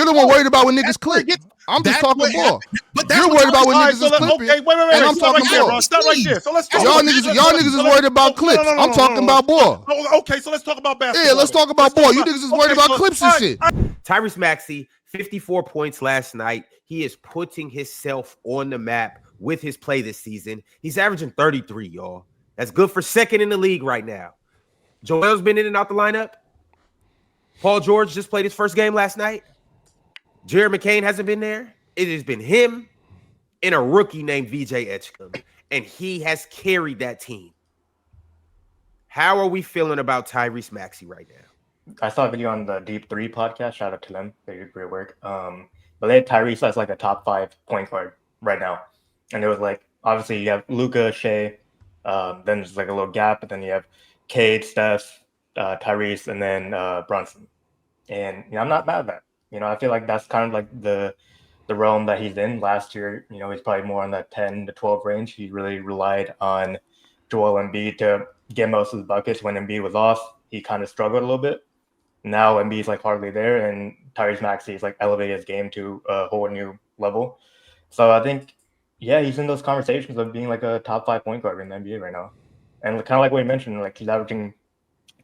You're the one worried about when niggas clip. I'm just talking ball. You're worried about when niggas is clipping. Okay, wait. And I'm talking ball. Stop right there. So let's talk. Y'all niggas is worried about clips. I'm talking about ball. Okay, so let's talk about basketball. Yeah, let's talk about ball. You niggas is worried about clips and shit. Tyrese Maxey, 54 points last night. He is putting himself on the map with his play this season. He's averaging 33, y'all. That's good for second in the league right now. Joel's been in and out the lineup. Paul George just played his first game last night. Jared McCain hasn't been there. It has been him and a rookie named VJ Edgecombe, and he has carried that team. How are we feeling about Tyrese Maxey right now? I saw a video on the Deep 3 podcast. Shout out to them. They do great work. But they had Tyrese as like a top 5 point guard right now. And it was like, obviously you have Luka, Shea, then there's like a little gap, but then you have Cade, Steph, Tyrese, and then Brunson. And I'm not mad at that. I feel like that's kind of like the realm that he's in. Last year, he's probably more in that 10 to 12 range. He really relied on Joel Embiid to get most of the buckets. When Embiid was off, he kind of struggled a little bit. Now Embiid's like hardly there, and Tyrese Maxey is like elevated his game to a whole new level. So I think, he's in those conversations of being like a top 5 point guard in the NBA right now. And kind of like what you mentioned, like he's averaging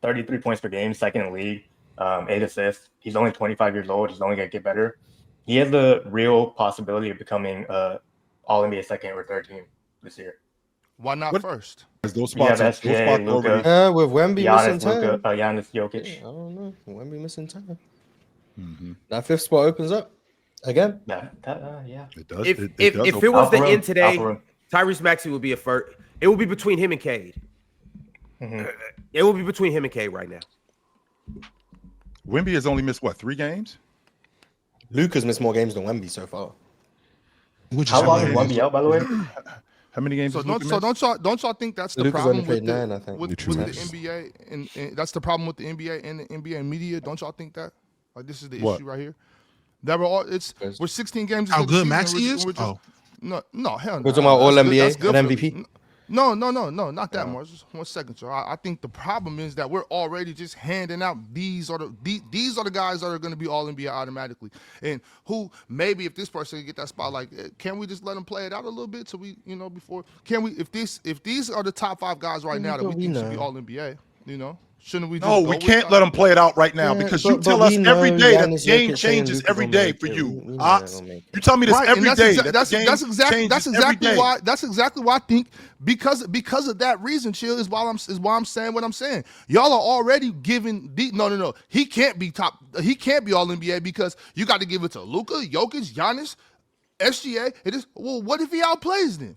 33 points per game, second in the league, 8 assists. He's only 25 years old. He's only going to get better. He has the real possibility of becoming All-NBA second or third team this year. Why not first? Those spots, SGA, Luka, with Wemby missing time. Giannis, Jokic. I don't know. Wemby missing time. Mm-hmm. That 5th spot opens up again. Yeah. It does. If it was the end today, Tyrese Maxey would be a first. It would be between him and Cade. Mm-hmm. It will be between him and Cade right now. Wemby has only missed 3 games? Luka's missed more games than Wemby so far. How long is Wemby out, by the way? How many games? So don't y'all think that's the Luka's problem only played with 9, I think. with the NBA and that's the problem with the NBA and the NBA media? Don't y'all think that? Like this is the issue right here. That we're 16 games. How good Maxey is? No, hell no. We're talking about All NBA and MVP. No, not that much. Just 1 second, Joe. I think the problem is that we're already just handing out these are the guys that are going to be All NBA automatically, and who maybe if this person can get that spot, like, can we just let them play it out a little bit till we, before? Can we if these are the top 5 guys right now that we think should be All NBA, Shouldn't we just No, we can't let them play it out right now because you tell us every day that the game changes every day for you. You tell me this every day. That's exactly why I think because of that reason, Chill, is why I'm saying what I'm saying. Y'all are already giving no. He can't be All NBA because you got to give it to Luka, Jokic, Giannis, SGA. What if he outplays them?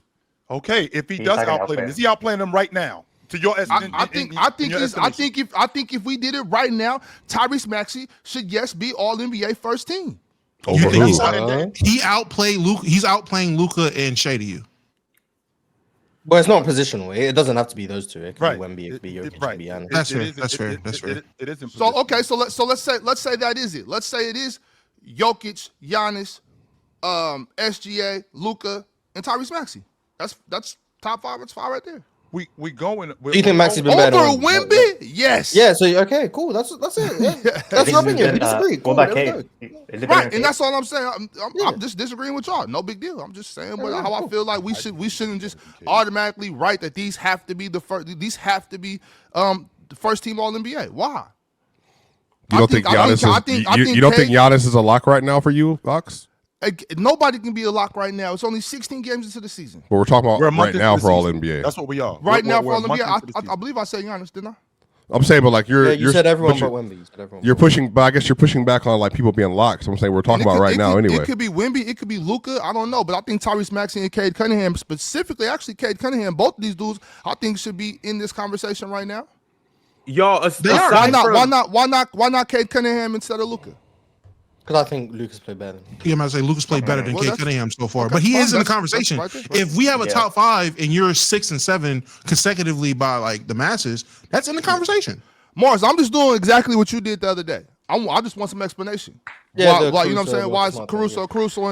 Okay, if he does outplay them, is he outplaying them right now? To your I think if we did it right now, Tyrese Maxey should be All NBA first team. You think he outplayed Luka? He's outplaying Luka and Shea to you. Well, it's not positional. It doesn't have to be those two. It could be Wemby, it could be Jokic, it could be Giannis. That's fair. That's fair. It is. So okay, so let's say that is it. Let's say it is Jokic, Giannis, SGA, Luka, and Tyrese Maxey. That's top 5. That's 5 right there. We going. Do you think Maxey's been better over Wemby? Yes. Yeah. So okay, cool. That's it. Yeah. That's your opinion. We disagree. Cool. What about Cade? Right, and that's all I'm saying. I'm just disagreeing with y'all. No big deal. I'm just saying how I feel like we shouldn't just automatically write that these have to be the first. These have to be the first team All NBA. Why? You don't think Giannis? You don't think Giannis is a lock right now for you, Fox? Nobody can be a lock right now. It's only 16 games into the season. But we're talking about right now for All NBA. That's what we are. Right now for All NBA. I believe I said Giannis, didn't I? I'm saying, but like you said everyone but Wemby. You said everyone. You're pushing, but I guess you're pushing back on like people being locked. So I'm saying we're talking about right now anyway. It could be Wemby, it could be Luka. I don't know, but I think Tyrese Maxey and Cade Cunningham, specifically, actually Cade Cunningham, both of these dudes, I think should be in this conversation right now. Y'all, why not Cade Cunningham instead of Luka? Because I think Lucas played better. Yeah, I might say Lucas played better than Cade Cunningham so far, but he is in the conversation. If we have a top 5 and you're 6 and 7 consecutively by like the masses, that's in the conversation. Mars, I'm just doing exactly what you did the other day. I just want some explanation. Yeah, why, you know what I'm saying? Why is Caruso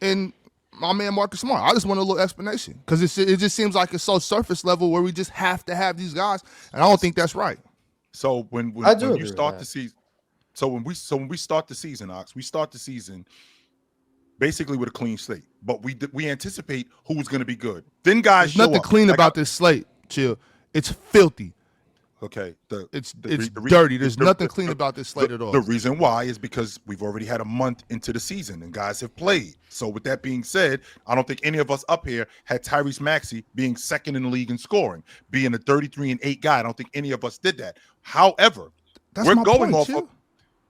and my man Marcus Smart? I just want a little explanation because it just seems like it's so surface level where we just have to have these guys, and I don't think that's right. So when you start to see So when we start the season, Ox, we start the season basically with a clean slate, but we anticipate who's going to be good. Then guys, there's nothing clean about this slate. Chill, it's filthy. Okay, it's dirty. There's nothing clean about this slate at all. The reason why is because we've already had a month into the season and guys have played. So with that being said, I don't think any of us up here had Tyrese Maxey being second in the league in scoring, being a 33-8 guy. I don't think any of us did that. However, we're going off of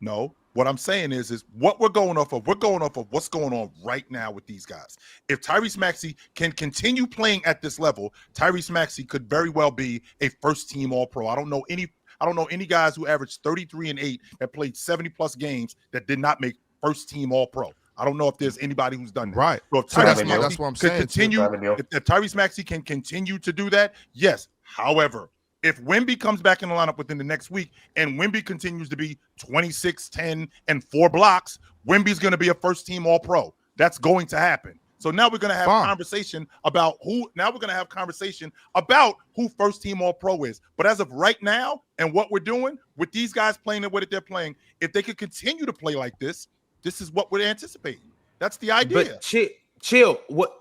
no. What I'm saying is what we're going off of. We're going off of what's going on right now with these guys. If Tyrese Maxey can continue playing at this level, Tyrese Maxey could very well be a first-team All-Pro. I don't know any guys who averaged 33-8 that played 70+ games that did not make first-team All-Pro. I don't know if there's anybody who's done that. Right. So if that's what I'm saying. If Tyrese Maxey can continue to do that, yes. However, if Wemby comes back in the lineup within the next week and Wemby continues to be 26, 10, and 4 blocks, Wemby's going to be a first-team All-Pro. That's going to happen. So now we're going to have conversation about who. Now we're going to have conversation about who first-team All-Pro is. But as of right now, and what we're doing with these guys playing the way that they're playing, if they could continue to play like this is what we're anticipating. That's the idea. But chill. What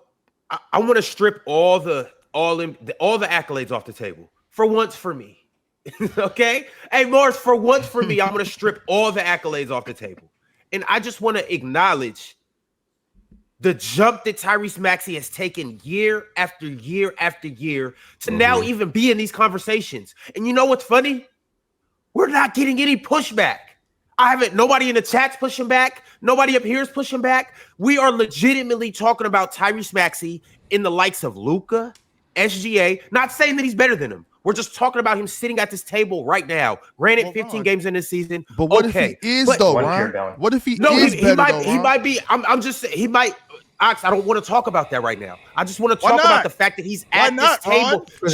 I want to strip all the accolades off the table. For once for me. Okay? Hey, Morris, for once for me, I'm going to strip all the accolades off the table. And I just want to acknowledge the jump that Tyrese Maxey has taken year after year after year to now even be in these conversations. And you know what's funny? We're not getting any pushback. Nobody in the chat's pushing back. Nobody up here is pushing back. We are legitimately talking about Tyrese Maxey in the likes of Luka, SGA, not saying that he's better than him. We're just talking about him sitting at this table right now. Granted, 15 games in this season. But what if he is, though, Ron? What if he is better, he might be. I'm just saying, he might. Ox, I don't want to talk about that right now. I just want to talk about the fact that he's at this table. Because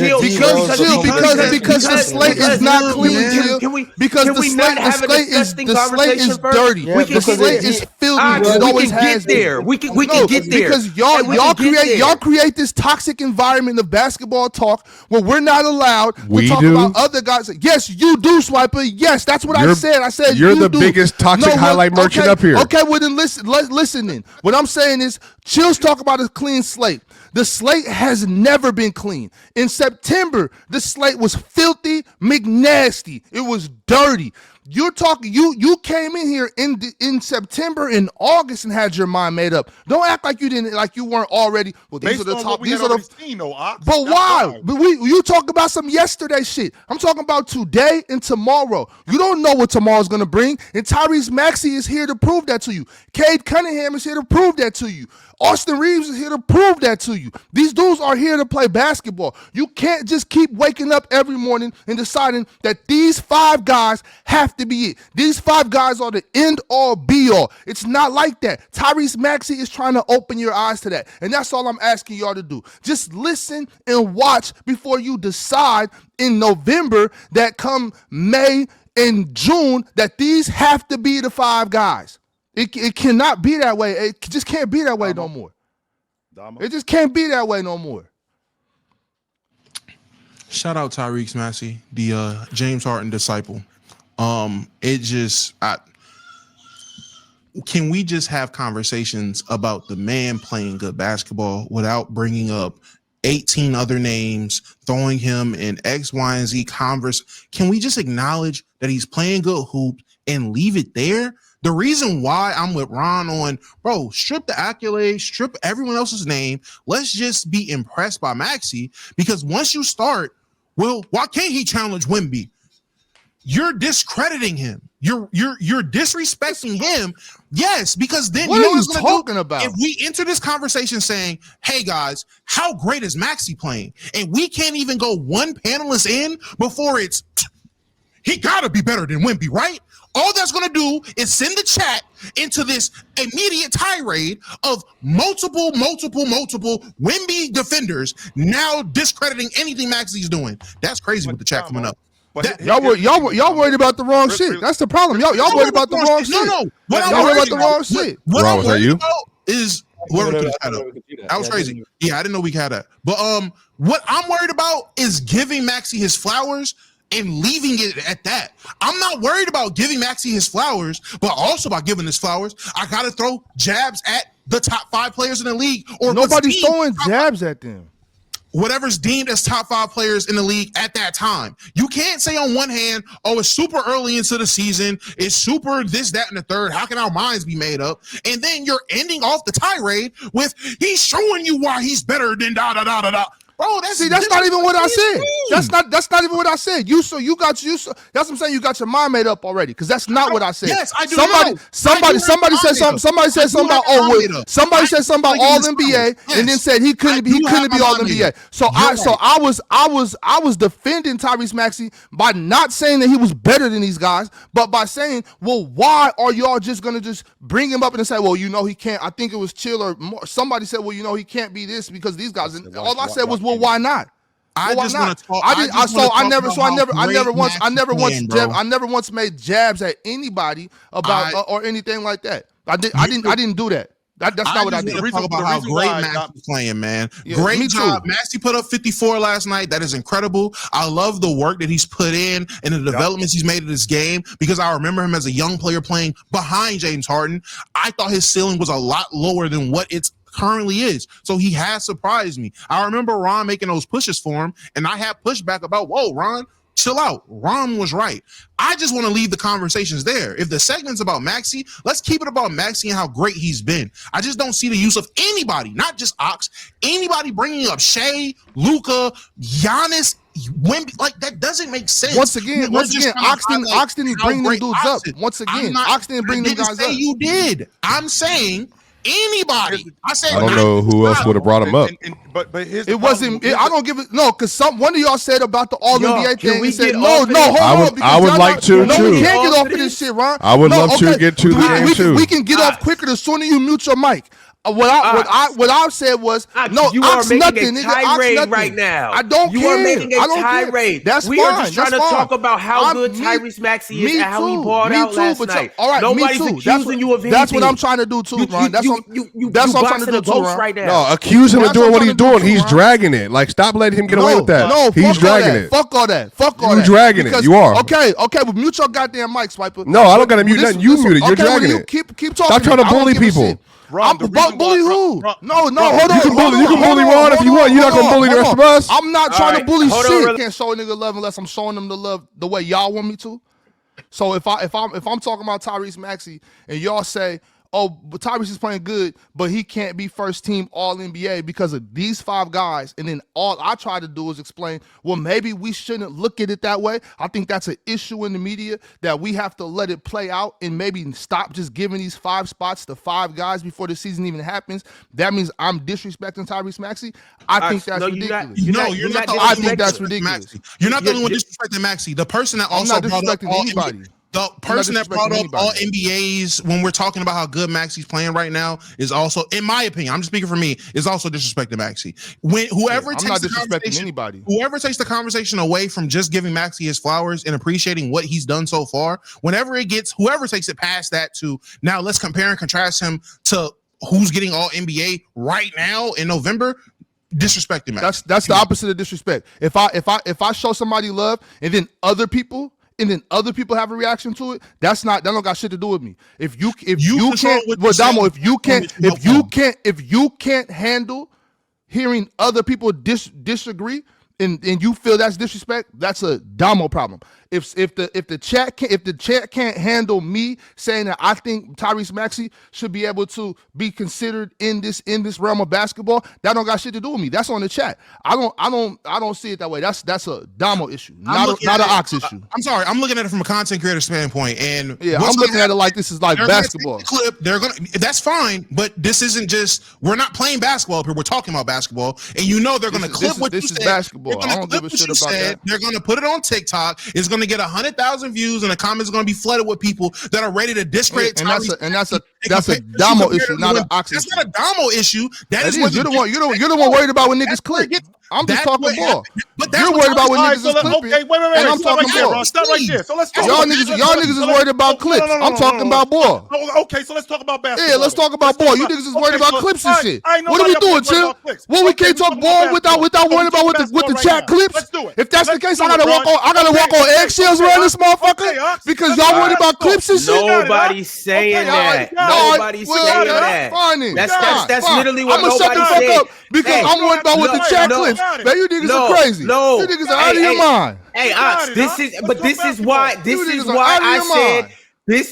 the slate is not clean. Because the slate is dirty. The slate is filthy. It always has been. We can get there because y'all create this toxic environment of basketball talk where we're not allowed to talk about other guys. Yes, you do, Swiper. Yes, that's what I said. I said you're the biggest toxic highlight merchant up here. Okay, well then listen then. What I'm saying is, Chill's talk about a clean slate. The slate has never been clean. In September, the slate was filthy, McNasty. It was dirty. You're talking. You came in here in September and August and had your mind made up. Don't act like you didn't, like you weren't already. Well, these are the top. These are the. But why? But you talk about some yesterday shit. I'm talking about today and tomorrow. You don't know what tomorrow's gonna bring. And Tyrese Maxey is here to prove that to you. Cade Cunningham is here to prove that to you. Austin Reeves is here to prove that to you. These dudes are here to play basketball. You can't just keep waking up every morning and deciding that these 5 guys have to be it. These 5 guys are the end all be all. It's not like that. Tyrese Maxey is trying to open your eyes to that. And that's all I'm asking y'all to do. Just listen and watch before you decide in November that come May and June that these have to be the 5 guys. It cannot be that way. It just can't be that way no more. It just can't be that way no more. Shout out Tyrese Maxey, the James Harden disciple. Can we just have conversations about the man playing good basketball without bringing up 18 other names, throwing him in X, Y, and Z converse? Can we just acknowledge that he's playing good hoops and leave it there? The reason why I'm with Ron on, bro, strip the accolades, strip everyone else's name. Let's just be impressed by Maxey, because once you start, well, why can't he challenge Wemby? You're discrediting him. You're disrespecting him. Yes, because then what are you talking about? If we enter this conversation saying, "Hey guys, how great is Maxey playing?" and we can't even go one panelist in before he gotta be better than Wemby, right? All that's going to do is send the chat into this immediate tirade of multiple Wemby defenders now discrediting anything Maxey's doing. That's crazy with the chat coming up. Y'all worried about the wrong shit. That's the problem. Y'all worried about the wrong shit. No. Y'all worried about the wrong shit. What I'm worried about is that was crazy. Yeah, I didn't know we had that. But what I'm worried about is giving Maxey his flowers and leaving it at that. I'm not worried about giving Maxey his flowers, but also about giving his flowers. I got to throw jabs at the top 5 players in the league. Or nobody's throwing jabs at them. Whatever's deemed as top 5 players in the league at that time. You can't say on one hand, oh, it's super early into the season. It's super this, that, and the third. How can our minds be made up? And then you're ending off the tirade with, he's showing you why he's better than da-da-da-da-da. Bro, that's not even what I said. That's not even what I said. That's what I'm saying. You got your mind made up already, because that's not what I said. Yes, I do. Somebody said something. Somebody said something about somebody said something about All NBA, and then said he couldn't be All NBA. So I was defending Tyrese Maxey by not saying that he was better than these guys, but by saying, well, why are y'all just gonna just bring him up and say, well, he can't. I think it was Chill or more. Somebody said, well, he can't be this because these guys. And all I said was, well, why not? I just want to talk. I never once made jabs at anybody about or anything like that. I didn't do that. That's not what I did. Talk about how great Maxey's playing, man. Yeah, great job. Maxey put up 54 last night. That is incredible. I love the work that he's put in and the developments he's made in this game, because I remember him as a young player playing behind James Harden. I thought his ceiling was a lot lower than what it's currently is. So he has surprised me. I remember Ron making those pushes for him, and I had pushback about, whoa, Ron, chill out. Ron was right. I just want to leave the conversations there. If the segment's about Maxey, let's keep it about Maxey and how great he's been. I just don't see the use of anybody, not just Ox, anybody bringing up Shea, Luka, Giannis, Wemby. Like, that doesn't make sense. Once again, Ox didn't bring them dudes up. Once again, Ox didn't bring them guys up. You did. I'm saying anybody. I don't know who else would have brought him up. But it wasn't. I don't give it. No, because one of y'all said about the All NBA thing. He said hold on. I would like to too. We can't get off of this shit, Ron. I would love to get to the game too. We can get off quicker the sooner you mute your mic. What I said was, no, you are making a tirade right now. I don't care. You are making a tirade. That's we fine. are just trying to talk about how good Tyrese Maxey is and how he balled out last night. All right, nobody's accusing you of anything. That's what I'm trying to do too, Ron. That's what I'm trying to do too, Ron. Right now. No, accuse him of doing what he's doing. He's dragging it. Like, stop letting him get away with that. No, he's dragging it. Fuck all that. You're dragging it. You are. Okay, well, mute your goddamn mic, Swiper. No, I don't gotta mute nothing. You muted. You're dragging it. Keep talking. Stop trying to bully people. Ron, bully who? No, hold on. You can bully Ron if you want. You're not gonna bully the rest of us. I'm not trying to bully shit. I can't show a nigga love unless I'm showing them the love the way y'all want me to. So if I'm talking about Tyrese Maxey and y'all say, oh, but Tyrese is playing good, but he can't be first team All NBA because of these 5 guys. And then all I try to do is explain, well, maybe we shouldn't look at it that way. I think that's an issue in the media that we have to let it play out and maybe stop just giving these 5 spots to 5 guys before the season even happens. That means I'm disrespecting Tyrese Maxey. I think that's ridiculous. You're not. I think that's ridiculous. You're not the only one disrespecting Maxey. The person that also brought up anybody. The person that brought up all NBAs when we're talking about how good Maxey's playing right now is also, in my opinion, I'm just speaking for me, is also disrespecting Maxey. Whoever takes the conversation away from just giving Maxey his flowers and appreciating what he's done so far, whoever takes it past that to now let's compare and contrast him to who's getting all NBA right now in November. Disrespecting Maxey. That's the opposite of disrespect. If I show somebody love and then other people have a reaction to it, that don't got shit to do with me. If you can't handle hearing other people disagree and you feel that's disrespect, that's a Damo problem. If the chat can't handle me saying that I think Tyrese Maxey should be able to be considered in this realm of basketball, that don't got shit to do with me. That's on the chat. I don't see it that way. That's a Damo issue, not an Ox issue. I'm sorry. I'm looking at it from a content creator standpoint, and I'm looking at it like this is like basketball. That's fine, but this isn't just. We're not playing basketball up here. We're talking about basketball, and they're going to clip what you said. This is basketball. I don't give a shit about that. They're going to put it on TikTok. It's going to get 100,000 views, and the comments are going to be flooded with people that are ready to discredit. And that's a Damo issue, not an Ox issue. That's not a Damo issue. You're the one worried about when niggas click. I'm just That's talking what ball. But that's You're what worried about what All right, niggas so is clipping. okay, wait. And I'm Stop talking right there, ball. Ron. Stop right there. So let's talk. Y'all niggas is worried about clips. I'm talking about ball. Okay, so let's talk about basketball. Yeah, let's talk about ball. You niggas is worried about clips and shit. What are we doing, Chill? Well, we can't talk ball without worrying about with the chat clips. Let's do it. If that's the case, I gotta walk on eggshells around this motherfucker because y'all worried about clips and shit. Nobody's saying that. Nobody's saying that. Fine. That's literally what I'm gonna shut the nobody's fuck saying. up because Hey, I'm worried about what the chat clips. Man, you niggas are crazy. No, you niggas are out of your mind. Hey, Ox, this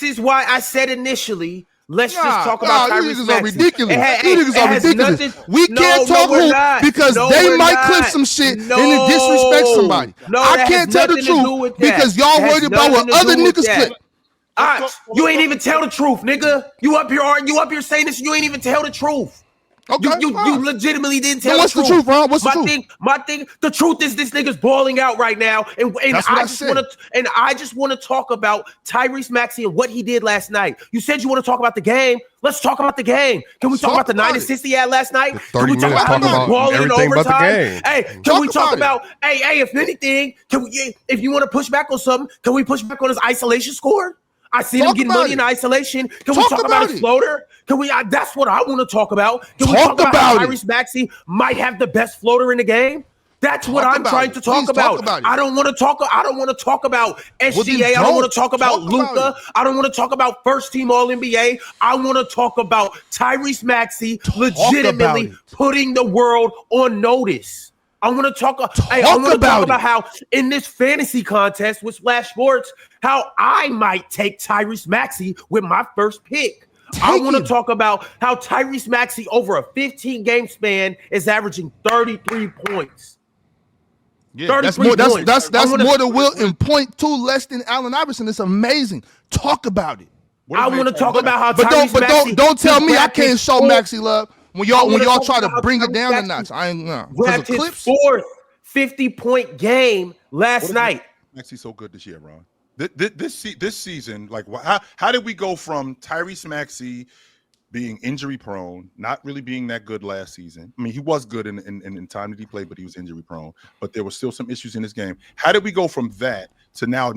is why I said initially. Let's just talk about Tyrese you niggas Maxey. are ridiculous. You niggas are ridiculous. We can't talk hoop because they might clip some shit and then disrespect somebody. I can't tell the truth because y'all worried about what other niggas clip. Ox, you ain't even tell the truth, nigga. You up here saying this, you ain't even tell the truth. Okay, you legitimately didn't tell what's the truth. The truth, Ron? What's the truth? My thing, the truth is this nigga's balling out right now, and I just want to talk about Tyrese Maxey and what he did last night. You said you want to talk about the game. Let's talk about the game. Can we talk about the 9 assists he had last night? Can we talk about how he was balling in overtime? Hey, can we talk about? Hey, if anything, if you want to push back on something, can we push back on his isolation score? I seen him getting money in isolation. Can we talk about his floater? Can we? That's what I want to talk about. Can we talk about how Tyrese Maxey might have the best floater in the game? That's what I'm trying to talk about. I don't want to talk about SGA. I don't want to talk about Luka. I don't want to talk about first team All NBA. I want to talk about Tyrese Maxey legitimately putting the world on notice. I want to talk about how in this fantasy contest with Splash Sports, how I might take Tyrese Maxey with my first pick. I want to talk about how Tyrese Maxey over a 15-game span is averaging 33 points. Yeah, that's more than Will and 0.2 less than Allen Iverson. It's amazing. Talk about it. I want to talk about how Tyrese Maxey. Don't tell me I can't show Maxey love. When y'all try to bring it down a notch, I ain't know. Grabbed his fourth 50-point game last night. Maxey's so good this year, Ron. This season, like, how did we go from Tyrese Maxey being injury prone, not really being that good last season? I mean, he was good in time that he played, but he was injury prone. But there were still some issues in his game. How did we go from that to now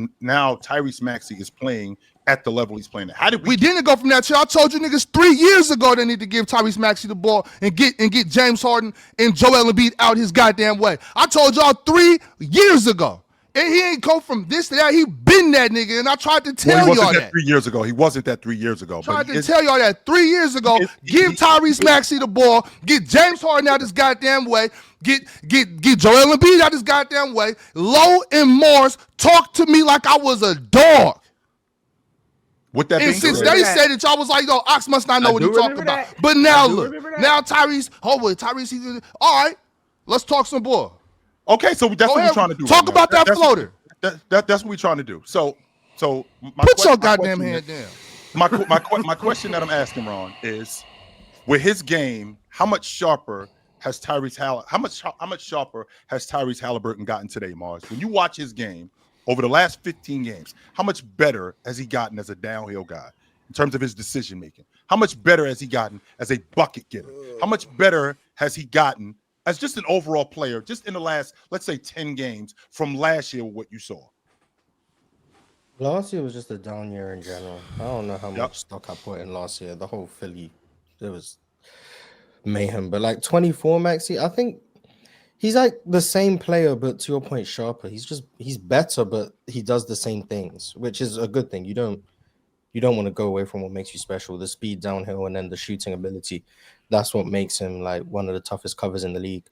Tyrese Maxey is playing at the level he's playing at? How did we didn't go from that? I told you niggas 3 years ago they need to give Tyrese Maxey the ball and get James Harden and Joel Embiid out his goddamn way. I told y'all 3 years ago. And he ain't go from this to that. He been that nigga, and I tried to tell y'all that 3 years ago. He wasn't that 3 years ago. Tried to tell y'all that 3 years ago. Give Tyrese Maxey the ball. Get James Harden out his goddamn way. Get Joel Embiid out his goddamn way. Lowe and Morris talk to me like I was a dog. With that and since they said it, y'all was like, yo, Ox must not know what he's talking about. But now look, now Tyrese, Tyrese, all right, let's talk some ball. Okay, so that's what we're trying to do. Talk about that floater. That's what we're trying to do. So put your goddamn hand down. My question that I'm asking, Ron, is with his game, how much sharper has Tyrese Halliburton gotten today, Mars? When you watch his game over the last 15 games, how much better has he gotten as a downhill guy in terms of his decision making? How much better has he gotten as a bucket getter? How much better has he gotten as just an overall player, just in the last, let's say, 10 games from last year, what you saw? Last year was just a down year in general. I don't know how much stock I put in last year. The whole Philly, it was mayhem. But like 24 Maxey, I think he's like the same player, but to your point, sharper. He's better, but he does the same things, which is a good thing. You don't want to go away from what makes you special. The speed downhill and then the shooting ability. That's what makes him like one of the toughest covers in the league.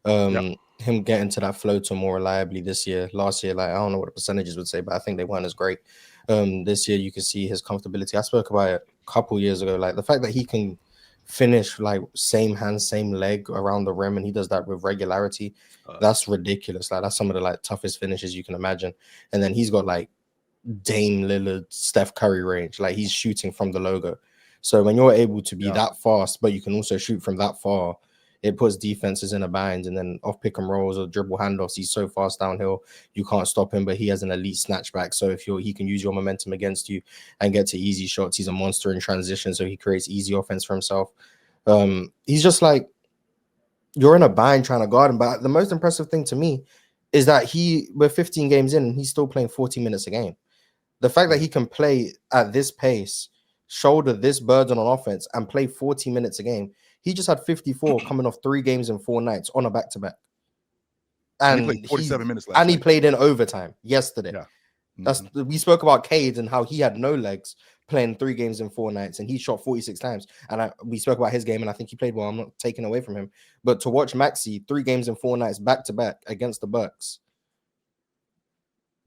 Him getting to that floater more reliably this year. Last year, like I don't know what the percentages would say, but I think they weren't as great. This year, you can see his comfortability. I spoke about it a couple years ago. Like the fact that he can finish like same hand, same leg around the rim, and he does that with regularity. That's ridiculous. Like that's some of the like toughest finishes you can imagine. And then he's got like Dame Lillard, Steph Curry range. Like he's shooting from the logo. So when you're able to be that fast, but you can also shoot from that far, it puts defenses in a bind. And then off pick and rolls or dribble handoffs, he's so fast downhill, you can't stop him, but he has an elite snatchback. So if he can use your momentum against you and get to easy shots, he's a monster in transition. So he creates easy offense for himself. He's just like, you're in a bind trying to guard him. But the most impressive thing to me is that we're 15 games in and he's still playing 40 minutes a game. The fact that he can play at this pace, shoulder this burden on offense, and play 40 minutes a game. He just had 54 coming off 3 games in 4 nights on a back-to-back. And he played 47 minutes last and he night. played in overtime yesterday. Yeah. We spoke about Cade and how he had no legs playing 3 games in 4 nights, and he shot 46 times. And we spoke about his game, and I think he played well. I'm not taking away from him, but to watch Maxey 3 games in 4 nights back to back against the Bucks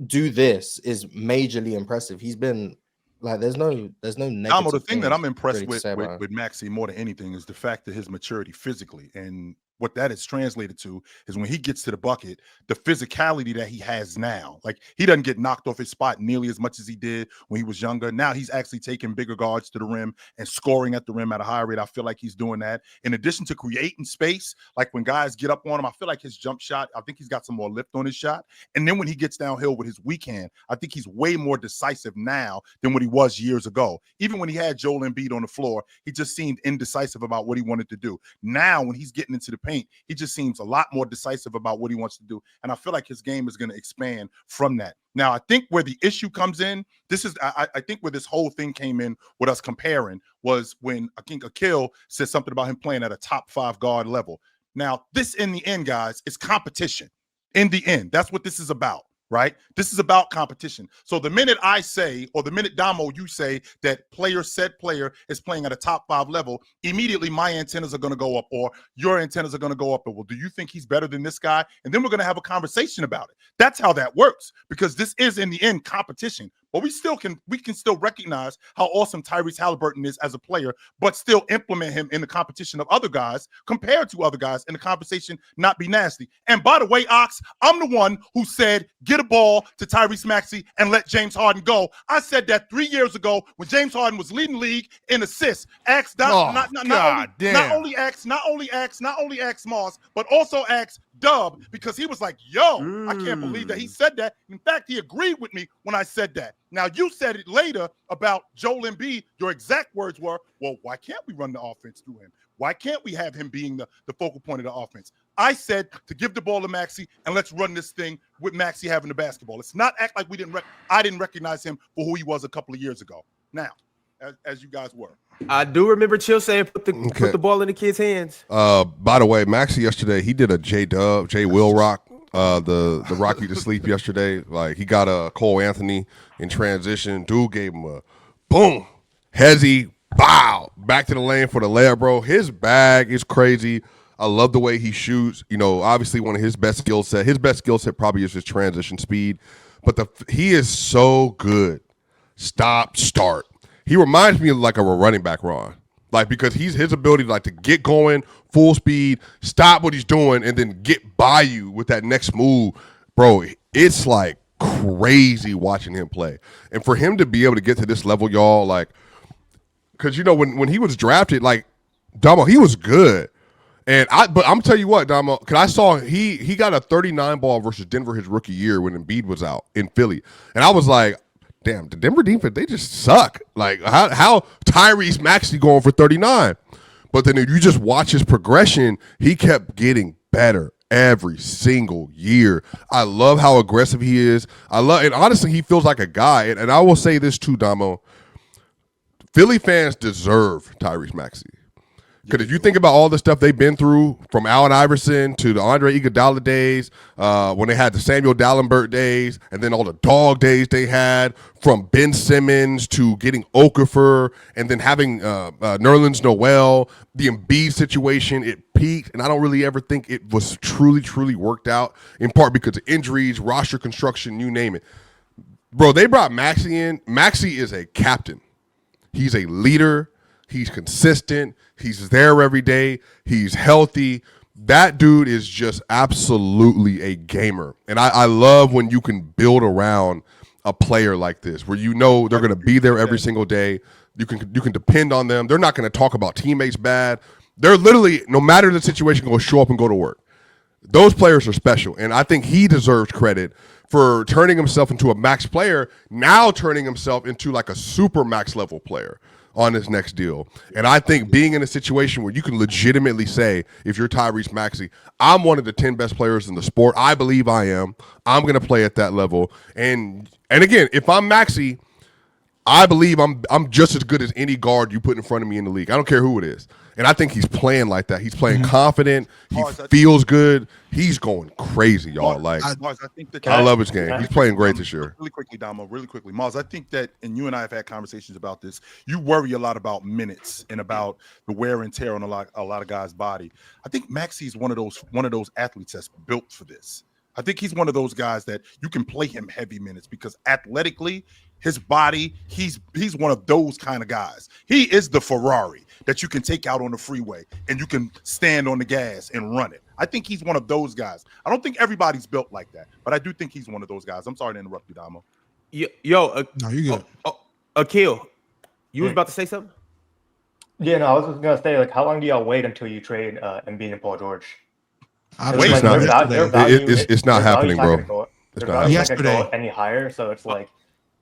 do this is majorly impressive. He's been like, there's no negative. Damo, the thing that I'm impressed with Maxey more than anything is the fact that his maturity physically, and what that is translated to is when he gets to the bucket, the physicality that he has now. Like, he doesn't get knocked off his spot nearly as much as he did when he was younger. Now he's actually taking bigger guards to the rim and scoring at the rim at a high rate. I feel like he's doing that. In addition to creating space, like when guys get up on him, I feel like his jump shot, I think he's got some more lift on his shot. And then when he gets downhill with his weak hand, I think he's way more decisive now than what he was years ago. Even when he had Joel Embiid on the floor, he just seemed indecisive about what he wanted to do. Now, when he's getting into the paint, he just seems a lot more decisive about what he wants to do. And I feel like his game is going to expand from that. Now, I think where the issue comes in, I think where this whole thing came in with us comparing was when I think Akil said something about him playing at a top 5 guard level. Now, this in the end, guys, is competition. In the end, that's what this is about. Right? This is about competition. So the minute I say, or the minute Damo, you say that said player is playing at a top 5 level, immediately my antennas are going to go up, or your antennas are going to go up. Well, do you think he's better than this guy? And then we're going to have a conversation about it. That's how that works, because this is in the end competition. But we can still recognize how awesome Tyrese Halliburton is as a player, but still implement him in the competition of other guys, compared to other guys, in the conversation, not be nasty. And by the way, Ox, I'm the one who said, get a ball to Tyrese Maxey and let James Harden go. I said that 3 years ago when James Harden was leading the league in assists. Not only ask Moss, but also ask Dub, because he was like, yo, I can't believe that he said that. In fact, he agreed with me when I said that. Now, you said it later about Joel Embiid. Your exact words were, well, why can't we run the offense through him? Why can't we have him being the focal point of the offense? I said to give the ball to Maxey and let's run this thing with Maxey having the basketball. Let's not act like I didn't recognize him for who he was a couple of years ago. Now, as you guys were. I do remember Chill saying put the ball in the kid's hands. By the way, Maxey yesterday, he did a J Will rock. The Rocky to sleep yesterday. Like, he got a Cole Anthony in transition. Dude gave him a boom, hezzy, bow, back to the lane for the layup, bro. His bag is crazy. I love the way he shoots. You know, obviously one of his best skill set. His best skill set probably is his transition speed, but he is so good. Stop, start. He reminds me of like a running back, Ron. Like, because his ability to get going, full speed, stop what he's doing, and then get by you with that next move, bro. It's like crazy watching him play, and for him to be able to get to this level, y'all, like, because when he was drafted, like, Damo, he was good, but I'm tell you what, Damo, because I saw he got a 39 ball versus Denver his rookie year when Embiid was out in Philly, and I was like, damn, the Denver defense, they just suck. Like, how Tyrese Maxey going for 39? But then if you just watch his progression, he kept getting better every single year. I love how aggressive he is. And honestly, he feels like a guy. And I will say this too, Damo. Philly fans deserve Tyrese Maxey. Because if you think about all the stuff they've been through, from Allen Iverson to the Andre Iguodala days, when they had the Samuel Dallenberg days, and then all the dog days they had, from Ben Simmons to getting Okafor, and then having Nerlens Noel, the Embiid situation, it peaked, and I don't really ever think it was truly, truly worked out, in part because of injuries, roster construction, you name it. Bro, they brought Maxey in. Maxey is a captain. He's a leader. He's consistent. He's there every day. He's healthy. That dude is just absolutely a gamer. And I love when you can build around a player like this, where you know they're going to be there every single day. You can depend on them. They're not going to talk about teammates bad. They're literally, no matter the situation, going to show up and go to work. Those players are special. And I think he deserves credit for turning himself into a max player, now turning himself into like a super max level player. on this next deal. And I think being in a situation where you can legitimately say, if you're Tyrese Maxey, I'm one of the 10 best players in the sport. I believe I am. I'm going to play at that level. And again, if I'm Maxey, I believe I'm just as good as any guard you put in front of me in the league. I don't care who it is. And I think he's playing like that. He's playing confident. He feels good. He's going crazy, y'all. Mars, Like, Mars, I think that I love his game. He's playing great this year. Really quickly, Damo, really quickly. Mars, I think that, and you and I have had conversations about this, you worry a lot about minutes and about the wear and tear on a lot of guys' body. I think Maxey's one of those athletes that's built for this. I think he's one of those guys that you can play him heavy minutes because athletically, his body, he's one of those kind of guys. He is the Ferrari that you can take out on the freeway and you can stand on the gas and run it. I think he's one of those guys. I don't think everybody's built like that, but I do think he's one of those guys. I'm sorry to interrupt you, Damo. No, you good. Akil, you was about to say something? Yeah, no, I was just gonna say, like, how long do y'all wait until you trade Embiid and Paul George? Wait, it's not happening, bro. They're not not happening. go any higher, so it's like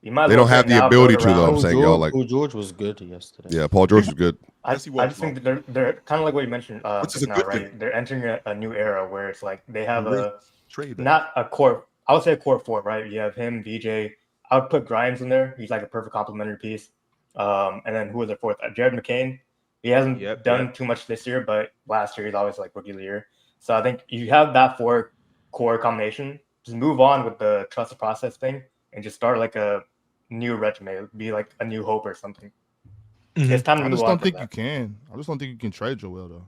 you might. They don't have the ability to, though. I'm saying, y'all, like, Paul George was good yesterday. yeah, Paul George was good. I just think that they're kind of like what you mentioned Which is a now, good right? thing. They're entering a new era where it's like they have Trade not a core. I would say a core four, right? You have him, VJ. I would put Grimes in there. He's like a perfect complementary piece. And then who was the fourth? Jared McCain. He hasn't done too much this year, but last year he's always like rookie of the year. So I think you have that four core combination. Just move on with the trust the process thing and just start like a new regimen. Be like a new hope or something. It's time to I move just on. don't think you can. I just don't think you can trade Joel though.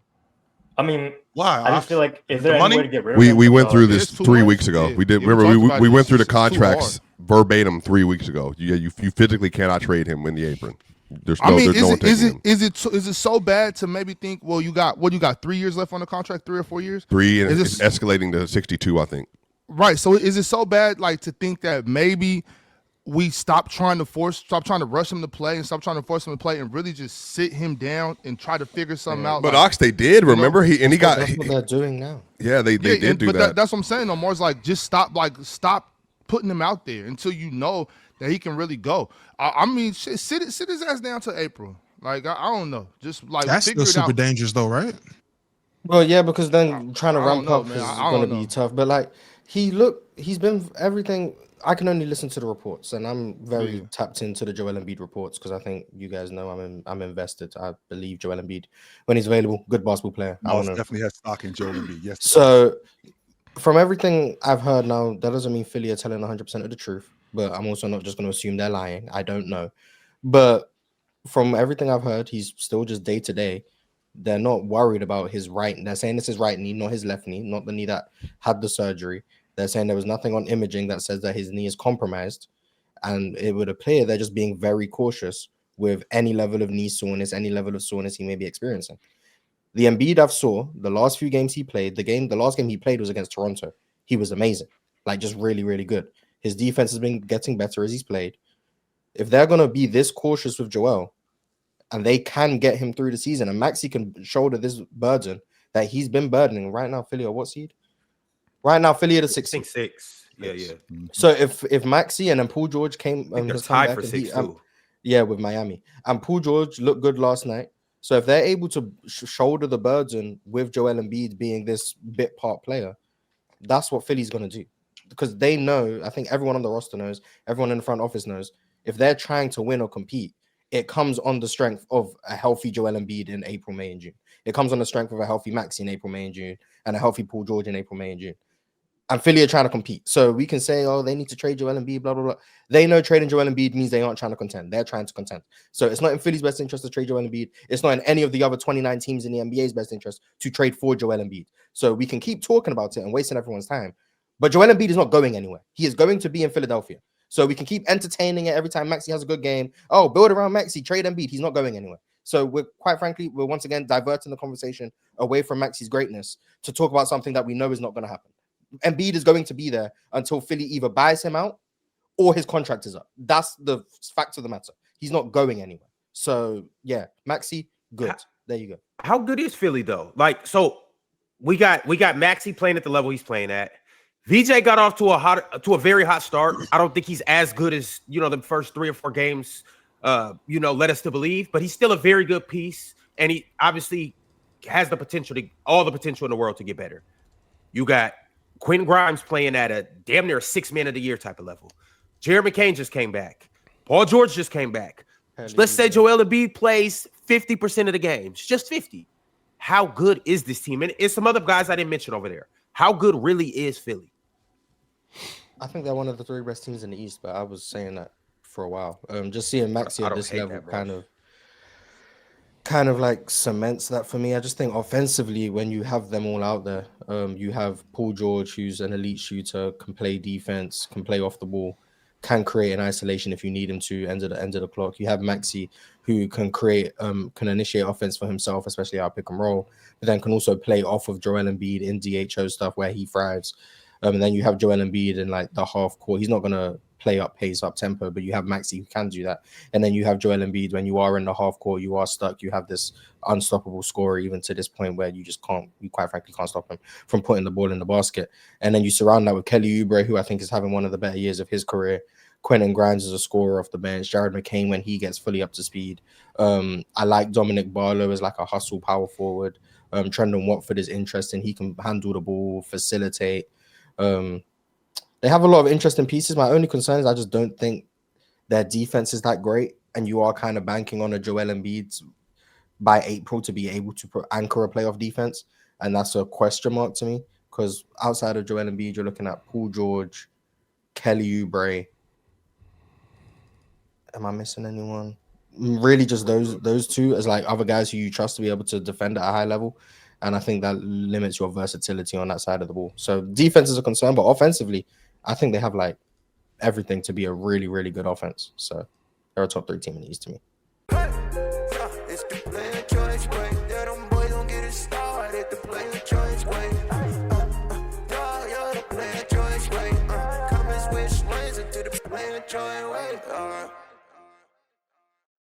I mean, Why? I just feel like is there The any money? way to get rid of him? We went through It's this too 3 hard. weeks ago. Yeah. We did. Yeah, we Remember, talked about we it. went through the It's too contracts verbatim 3 weeks ago. You physically cannot trade him in the apron. There's no one taking him. Is it so bad to maybe think? Well, you got 3 years left on the contract, 3 or 4 years. 3 and Is it's escalating to 62, I think. Right. So is it so bad like to think that maybe we stop trying to rush him to play and stop trying to force him to play and really just sit him down and try to figure something out? But like, Ox, they did. Remember, he got. That's what they're doing now. Yeah, they did do that. That's what I'm saying. No more's like just stop putting him out there until you know that he can really go. I mean, shit, sit his ass down to April. Like I don't know, just like That's figure still it super out. dangerous, though, right? Well, yeah, because then trying to I don't ramp know, up man. is I going don't to be know. tough. But like he's been everything. I can only listen to the reports, and I'm very tapped into the Joel Embiid reports because I think you guys know I'm invested. I believe Joel Embiid when he's available, good basketball player. I Mars want to. definitely has stock in Joel Embiid. Yes. So from everything I've heard now, that doesn't mean Philly are telling 100% of the truth. But I'm also not just going to assume they're lying. I don't know, but from everything I've heard, he's still just day to day. They're not worried about his right. They're saying it's his right knee, not his left knee, not the knee that had the surgery. They're saying there was nothing on imaging that says that his knee is compromised. And it would appear they're just being very cautious with any level of knee soreness, any level of soreness he may be experiencing. The Embiid I've saw, the last few games he played, the last game he played was against Toronto. He was amazing. Like just really, really good. His defense has been getting better as he's played. If they're going to be this cautious with Joel, and they can get him through the season, and Maxey can shoulder this burden that he's been burdening right now. Philly, or what seed? Right now, Philly at a 6 seed. 6. Yeah. So if Maxey and then Paul George came, They're has come tied back for and 6 too. yeah, with Miami, and Paul George looked good last night. So if they're able to shoulder the burden with Joel Embiid being this bit part player, that's what Philly's going to do, because they know. I think everyone on the roster knows, everyone in the front office knows, if they're trying to win or compete, it comes on the strength of a healthy Joel Embiid in April, May, and June. It comes on the strength of a healthy Maxey in April, May, and June, and a healthy Paul George in April, May, and June. And Philly are trying to compete. So we can say, oh, they need to trade Joel Embiid, blah, blah, blah. They know trading Joel Embiid means they aren't trying to contend. They're trying to contend. So it's not in Philly's best interest to trade Joel Embiid. It's not in any of the other 29 teams in the NBA's best interest to trade for Joel Embiid. So we can keep talking about it and wasting everyone's time. But Joel Embiid is not going anywhere. He is going to be in Philadelphia. So we can keep entertaining it every time Maxey has a good game. Oh, build around Maxey, trade Embiid. He's not going anywhere. So we're once again diverting the conversation away from Maxey's greatness to talk about something that we know is not going to happen. Embiid is going to be there until Philly either buys him out or his contract is up. That's the fact of the matter. He's not going anywhere. So yeah, Maxey, good. There you go. How good is Philly though? Like, so we got Maxey playing at the level he's playing at. VJ got off to a very hot start. I don't think he's as good as the first 3 or 4 games led us to believe, but he's still a very good piece, and he obviously has the potential in the world to get better. You got Quentin Grimes playing at a damn near 6 man of the year type of level. Jared McCain just came back. Paul George just came back. Let's say Joel Embiid plays 50% of the games, just 50. How good is this team? And some other guys I didn't mention over there. How good really is Philly? I think they're one of the 3 best teams in the East, but I was saying that for a while. Just seeing Maxey at this level kind of like cements that for me. I just think offensively, when you have them all out there, you have Paul George, who's an elite shooter, can play defense, can play off the ball, can create an isolation if you need him to end of the clock. You have Maxey, who can can initiate offense for himself, especially our pick and roll, but then can also play off of Joel Embiid in DHO stuff where he thrives. And then you have Joel Embiid in like the half court. He's not gonna play up pace, up tempo, but you have Maxey who can do that. And then you have Joel Embiid when you are in the half court, you are stuck. You have this unstoppable scorer even to this point where you quite frankly can't stop him from putting the ball in the basket. And then you surround that with Kelly Oubre, who I think is having one of the better years of his career. Quentin Grimes is a scorer off the bench. Jared McCain when he gets fully up to speed. I like Dominic Barlow as like a hustle power forward. Trendon Watford is interesting. He can handle the ball, facilitate. They have a lot of interesting pieces. My only concern is I just don't think their defense is that great, and you are kind of banking on a Joel Embiid by April to be able to anchor a playoff defense, and that's a question mark to me because outside of Joel Embiid, you're looking at Paul George, Kelly Oubre. Am I missing anyone? Really, just those 2 as like other guys who you trust to be able to defend at a high level. And I think that limits your versatility on that side of the ball. So defense is a concern, but offensively, I think they have like everything to be a really, really good offense. So they're a top 3 team in the East to me.